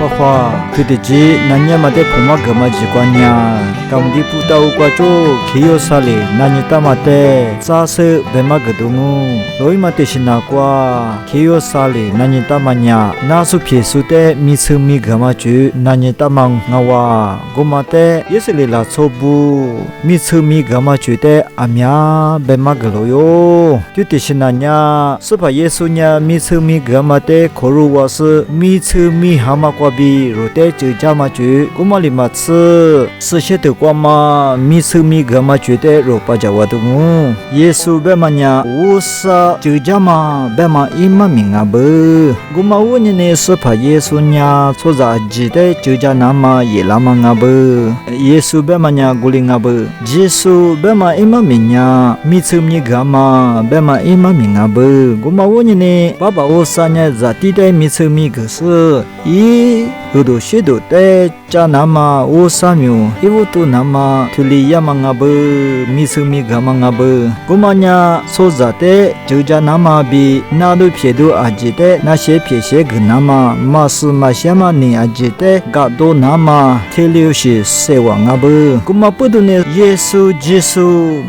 花花，佢哋知那年嘛得普马格嘛只关呀，咁啲葡萄瓜做，佢有啥哩？那年大嘛得，咋是白马格东哦，罗伊嘛得是那瓜，佢有啥哩？那年大嘛呀，那是皮苏的米吃米格嘛住，那年大嘛我话，我嘛得也是哩拉错布，米吃米格嘛住的阿苗白马格罗哟，就得是那年，是把耶稣呀米吃米格嘛得，可如话是米吃米蛤蟆瓜比，如得就家嘛住，我嘛哩嘛吃，是些的瓜嘛米吃米格嘛住的，如把家话的我，耶稣白嘛呀，我是就家嘛白嘛伊嘛明啊不，我嘛问你呢是把耶稣呀，做啥记得就家那么也那么啊不，耶稣白嘛呀古灵啊不，耶稣白嘛伊嘛明呀，米吃米格嘛白嘛伊嘛明啊不，我嘛问你呢，爸爸我啥呢？在地带米吃米格是，咦，有多些多的家那么我啥苗，一无多那么土里呀嘛啊不，米吃米格嘛啊不，我嘛呀说啥的就家那么比那都撇都阿记的那些撇些个那么嘛是嘛些嘛你阿记的，嘎多那么铁流是谁王啊不，我嘛不懂呢耶稣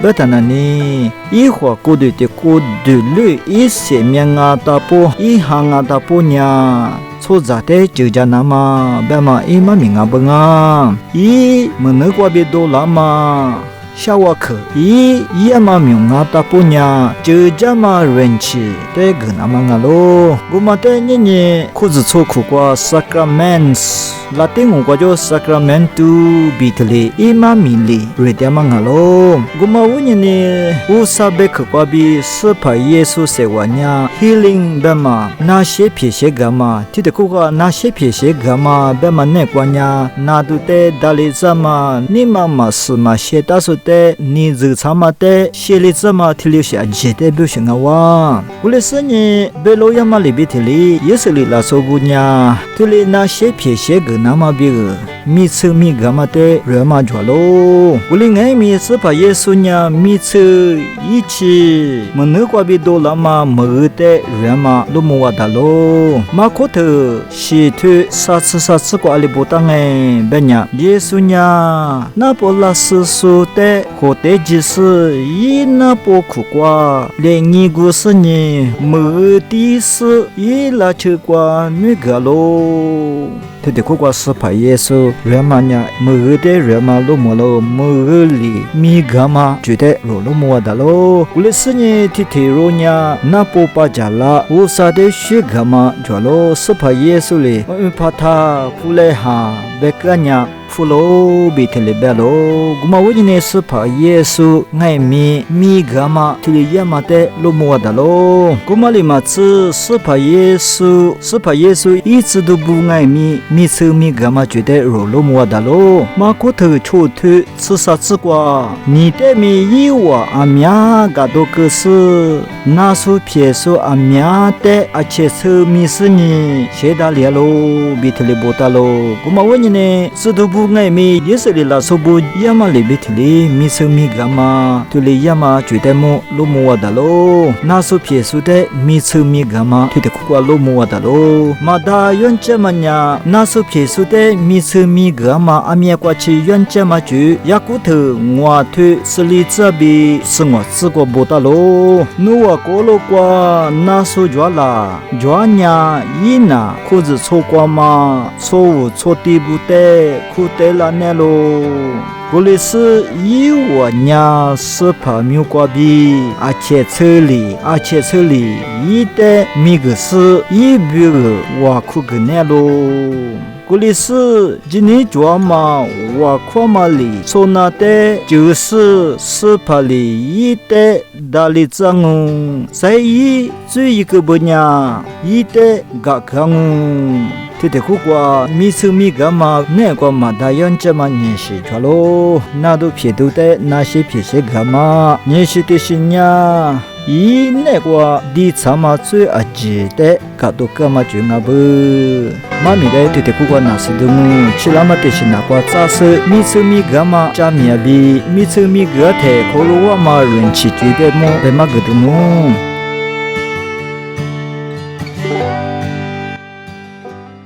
不但那呢，一会儿过对的过对路一些面啊大波一行啊大波呀。错在的就家那么白嘛伊嘛明啊不啊，伊么能过别多了嘛。小娃克，伊嘛明啊大不呀，就家嘛人气得个那么啊咯。我嘛得呢，裤子错苦瓜 sacraments， 拉丁文话叫 sacramento， 比特里伊嘛明里瑞典嘛啊咯。我嘛问你呢，乌萨贝克瓜比是怕耶稣生活呀 ，healing 白嘛，那些撇些个嘛，听得苦瓜那些撇些个嘛，白嘛那瓜呀，那都得达里怎嘛，你嘛是嘛些大说。的你日常嘛的写里子嘛提留下记得表现啊哇，过来是呢被老爷嘛里边提里也是里拉说不呢，提里那些撇些个那么别个米吃米个嘛的人嘛着咯，过来爱米是把耶稣呢米吃一起，么那个别多了嘛么的人嘛都么话的咯，嘛可头是去啥次过里不当哎，别呢耶稣呢那不拉是说的。后代即是伊那波苦瓜，连尼古是呢，没的是伊拉吃瓜那个咯。他的苦瓜是怕耶稣，人嘛呢，没的人嘛都没咯，没里米个嘛，觉得罗罗没的咯。过来是呢，提罗呢，那波巴家啦，我啥的血个嘛，着咯，是怕耶稣嘞，我怕他不来哈，别个呢。弗罗比特里贝罗，我们为呢是怕耶稣爱米格嘛，提里亚嘛的罗摩的咯，我们里嘛是怕耶稣一直都不爱米吃米格嘛，觉得罗摩的咯，马骨头抽头吃啥子瓜，你的米一瓦阿苗嘎多个是，那苏撇苏阿苗的阿切吃米是呢，谁打猎咯，比特里波达咯，我们为呢是都不。爱米也是里拉说不亚嘛里边提里米吃米干嘛，对里亚嘛觉得么罗摩瓦的咯，那说撇说的米吃米干嘛，对的苦瓜罗摩瓦的咯，马达原这么呀，那说撇说的米吃米干嘛，阿米瓜去原这么住，雅骨头我推是里这边是我自个不的咯，努瓦过了瓜那说抓啦，抓呀伊那裤子错瓜嘛，错误错地不得，苦得了呢咯。过来是一我呀是怕没瓜比，而且车里一的米个是一别个我苦个呢咯。过来是今年抓嘛我夸嘛里，说那的就是怕里一的大里张哦，在一最一个不呢，一的嘎刚哦。这的苦瓜米吃米干嘛？那个嘛大样这么认识着咯，那都撇都的那些撇些干嘛？认识的是呀，伊那个地产嘛最阿记的，搞到干嘛就阿不？妈咪的这的苦瓜那是的么？吃那么的是那个咋是米吃米干嘛？加米比米吃米个的，可罗我嘛人气觉得么？白嘛个的么？